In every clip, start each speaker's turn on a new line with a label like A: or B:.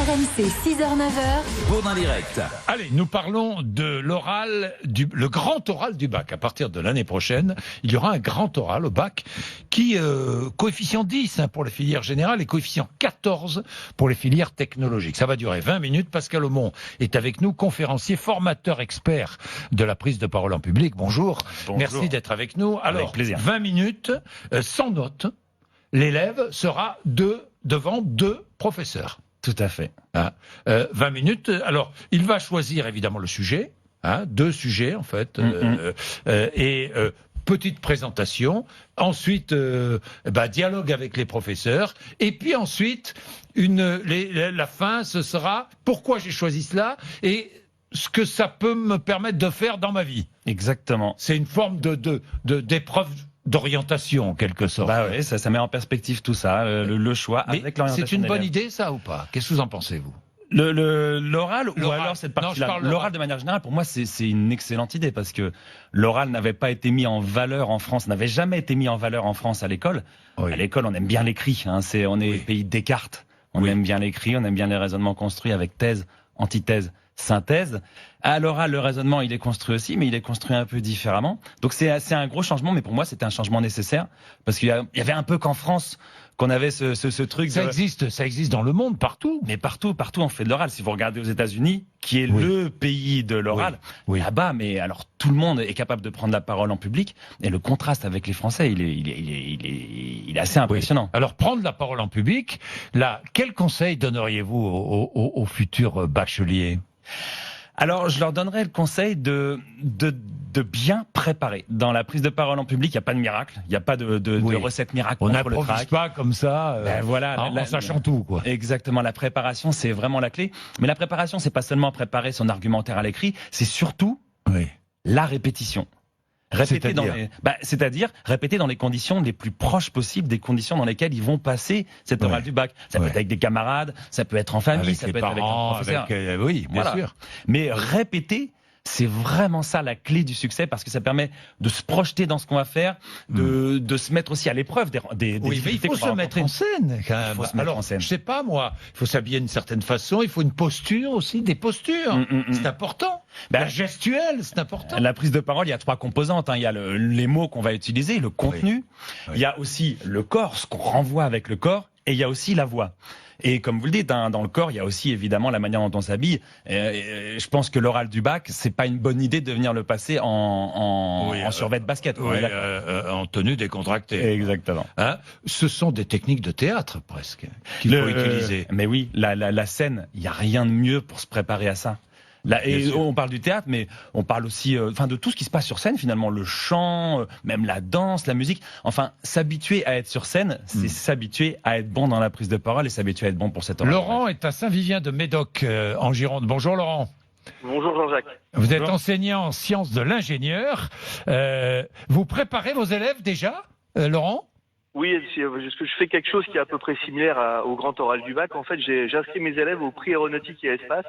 A: RMC 6h-9h.
B: Bourdin Direct.
C: Allez, nous parlons de l'oral, le grand oral du bac. À partir de l'année prochaine, il y aura un grand oral au bac qui, coefficient 10 pour les filières générales et coefficient 14 pour les filières technologiques. Ça va durer 20 minutes. Pascal Aumont est avec nous, conférencier, formateur expert de la prise de parole en public. Bonjour.
D: Bonjour.
C: Merci d'être avec nous. Alors,
D: avec plaisir.
C: 20 minutes, sans note. L'élève sera devant deux professeurs.
D: Tout à fait.
C: 20 minutes. Alors, il va choisir évidemment le sujet, deux sujets en fait, petite présentation. Ensuite, dialogue avec les professeurs. Et puis ensuite, la fin, ce sera pourquoi j'ai choisi cela et ce que ça peut me permettre de faire dans ma vie.
D: Exactement.
C: C'est une forme d'épreuve d'orientation en quelque sorte.
D: Bah ouais, ça met en perspective tout ça, le choix
C: Mais
D: avec l'orientation.
C: c'est une bonne
D: d'élève.
C: idée ça ou pas? Qu'est-ce que vous en pensez vous?
D: L'oral ou
C: L'oral.
D: alors cette
C: Non, je
D: partie-là.
C: parle l'oral.
D: L'oral de manière générale, pour moi, c'est une excellente idée parce que l'oral n'avait pas été mis en valeur en France, n'avait jamais été mis en valeur en France à l'école.
C: Oui.
D: À l'école, on aime bien l'écrit. On est pays Descartes. On aime bien l'écrit, on aime bien les raisonnements construits avec thèse, antithèse, synthèse. À l'oral, le raisonnement, il est construit aussi, mais il est construit un peu différemment. Donc c'est un gros changement, mais pour moi, c'était un changement nécessaire parce qu'il y avait un peu qu'en France qu'on avait ce truc.
C: Ça existe dans le monde, partout.
D: Mais partout, on fait de l'oral. Si vous regardez aux États-Unis, qui est le pays de l'oral, là-bas, mais alors tout le monde est capable de prendre la parole en public. Et le contraste avec les Français, il est assez impressionnant.
C: Alors, prendre la parole en public, là, quel conseil donneriez-vous aux futurs bacheliers?
D: Alors, je leur donnerais le conseil de bien préparer. Dans la prise de parole en public, il n'y a pas de miracle, il n'y a pas de recette miracle.
C: On
D: contre le
C: n'improvise
D: trac.
C: pas comme ça, en sachant tout, quoi.
D: Exactement, la préparation, c'est vraiment la clé. Mais la préparation, c'est pas seulement préparer son argumentaire à l'écrit, c'est surtout la répétition. C'est-à-dire répéter dans les conditions les plus proches possibles des conditions dans lesquelles ils vont passer cette oral du bac. Ça peut être avec des camarades, ça peut être en famille,
C: Avec
D: ça
C: les
D: peut être avec un
C: parents,
D: professeur.
C: oui, bien sûr.
D: Mais répéter, c'est vraiment ça la clé du succès parce que ça permet de se projeter dans ce qu'on va faire, de se mettre aussi à l'épreuve des
C: Oui, mais il faut se mettre en scène quand même.
D: Il faut se mettre en scène.
C: Je sais pas moi, il faut s'habiller d'une certaine façon, il faut une posture aussi, des postures. C'est important. La gestuelle, c'est important.
D: La prise de parole, il y a trois composantes. Il y a les mots qu'on va utiliser, le contenu. Il y a aussi le corps, ce qu'on renvoie avec le corps. Et il y a aussi la voix. Et comme vous le dites, dans le corps, il y a aussi évidemment la manière dont on s'habille. Je pense que l'oral du bac, c'est pas une bonne idée de venir le passer en survêt de basket.
C: En tenue décontractée.
D: Exactement.
C: Ce sont des techniques de théâtre presque qu'il faut utiliser.
D: Mais oui, la scène, il n'y a rien de mieux pour se préparer à ça. On parle du théâtre, mais on parle aussi de tout ce qui se passe sur scène, finalement, le chant, même la danse, la musique. Enfin, s'habituer à être sur scène, c'est s'habituer à être bon dans la prise de parole et s'habituer à être bon pour cette oral.
C: Laurent est à Saint-Vivien-de-Médoc, en Gironde. Bonjour Laurent.
E: Bonjour Jean-Jacques.
C: Vous êtes enseignant en sciences de l'ingénieur. Vous préparez vos élèves déjà, Laurent ?
E: Oui, je fais quelque chose qui est à peu près similaire au grand oral du bac. En fait, j'inscris mes élèves au prix aéronautique et espace.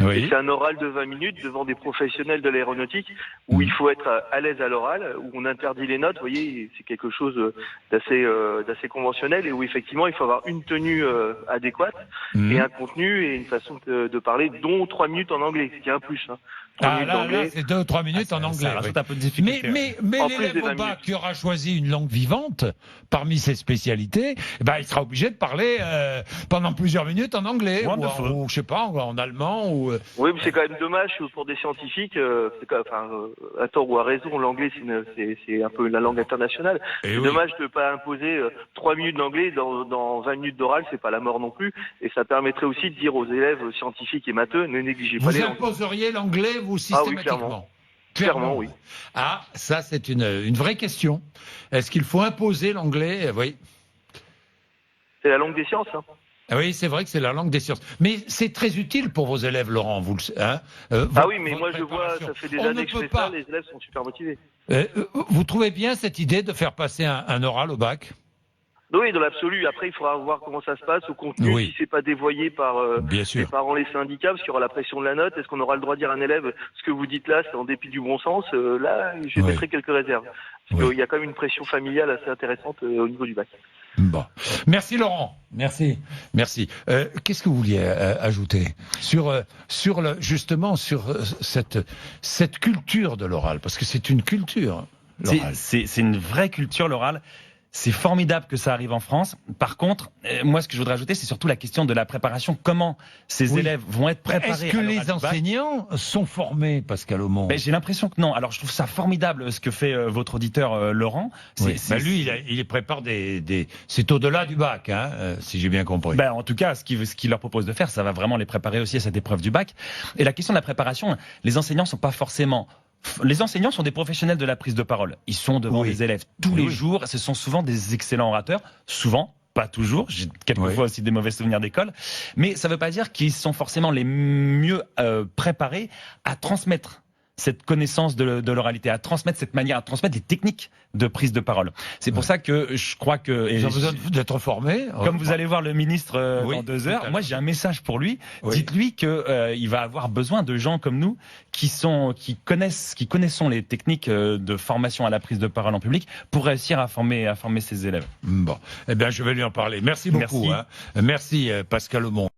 E: Et c'est un oral de 20 minutes devant des professionnels de l'aéronautique où il faut être à l'aise à l'oral, où on interdit les notes. Vous voyez, c'est quelque chose d'assez conventionnel et où effectivement il faut avoir une tenue adéquate et un contenu et une façon de parler, dont 3 minutes en anglais, ce qui est un plus.
C: Là, c'est 2 ou 3 minutes en anglais.
D: Ça rajoute un peu de difficulté.
C: Mais l'élève au bac qui aura choisi une langue vivante parmi ses spécialités, il sera obligé de parler pendant plusieurs minutes en anglais ou je sais pas, en allemand ou.
E: Oui, mais c'est quand même dommage pour des scientifiques. À tort ou à raison, l'anglais c'est un peu la langue internationale. C'est dommage de ne pas imposer 3 minutes d'anglais dans 20 minutes d'oral, c'est pas la mort non plus. Et ça permettrait aussi de dire aux élèves scientifiques et matheux, ne négligez pas les langues.
C: Vous imposeriez l'anglais, vous, systématiquement?
E: Clairement, oui.
C: Ça, c'est une vraie question. Est-ce qu'il faut imposer l'anglais? Oui.
E: C'est la langue des sciences,
C: Oui, c'est vrai que c'est la langue des sciences. Mais c'est très utile pour vos élèves, Laurent, vous le savez.
E: Oui, mais moi je vois, ça fait des années que je fais ça, les élèves sont super motivés.
C: Vous trouvez bien cette idée de faire passer un oral au bac?
E: Oui, dans l'absolu. Après, il faudra voir comment ça se passe au contenu, si c'est pas dévoyé par les parents, les syndicats, parce qu'il y aura la pression de la note. Est-ce qu'on aura le droit de dire à un élève ce que vous dites là, c'est en dépit du bon sens? Là, je mettrai quelques réserves. Parce qu'il y a quand même une pression familiale assez intéressante au niveau du bac.
C: Bon. Merci Laurent. Merci. Qu'est-ce que vous vouliez ajouter justement sur cette culture de l'oral, parce que c'est une culture.
D: C'est une vraie culture, l'oral. C'est formidable que ça arrive en France. Par contre, moi, ce que je voudrais ajouter, c'est surtout la question de la préparation. Comment ces élèves vont être préparés?
C: Est-ce que les enseignants sont formés, Pascal Aumont?
D: J'ai l'impression que non. Alors, je trouve ça formidable ce que fait votre auditeur Laurent.
C: Lui, il prépare c'est au-delà du bac, si j'ai bien compris.
D: En tout cas, ce qu'il leur propose de faire, ça va vraiment les préparer aussi à cette épreuve du bac. Et la question de la préparation, les enseignants sont pas forcément... Les enseignants sont des professionnels de la prise de parole. Ils sont devant les élèves tous les jours. Ce sont souvent des excellents orateurs. Souvent, pas toujours. J'ai quelquefois aussi des mauvais souvenirs d'école. Mais ça ne veut pas dire qu'ils sont forcément les mieux préparés à transmettre cette connaissance de l'oralité, à transmettre cette manière, à transmettre les techniques de prise de parole. C'est pour ça que je crois que...
C: Ils ont besoin d'être formés.
D: Comme vous allez voir le ministre dans 2 heures, moi j'ai un message pour lui. Dites-lui qu'il va avoir besoin de gens comme nous qui connaissons les techniques de formation à la prise de parole en public pour réussir à former ses élèves.
C: Bon, je vais lui en parler. Merci beaucoup. Merci Pascal Aumont.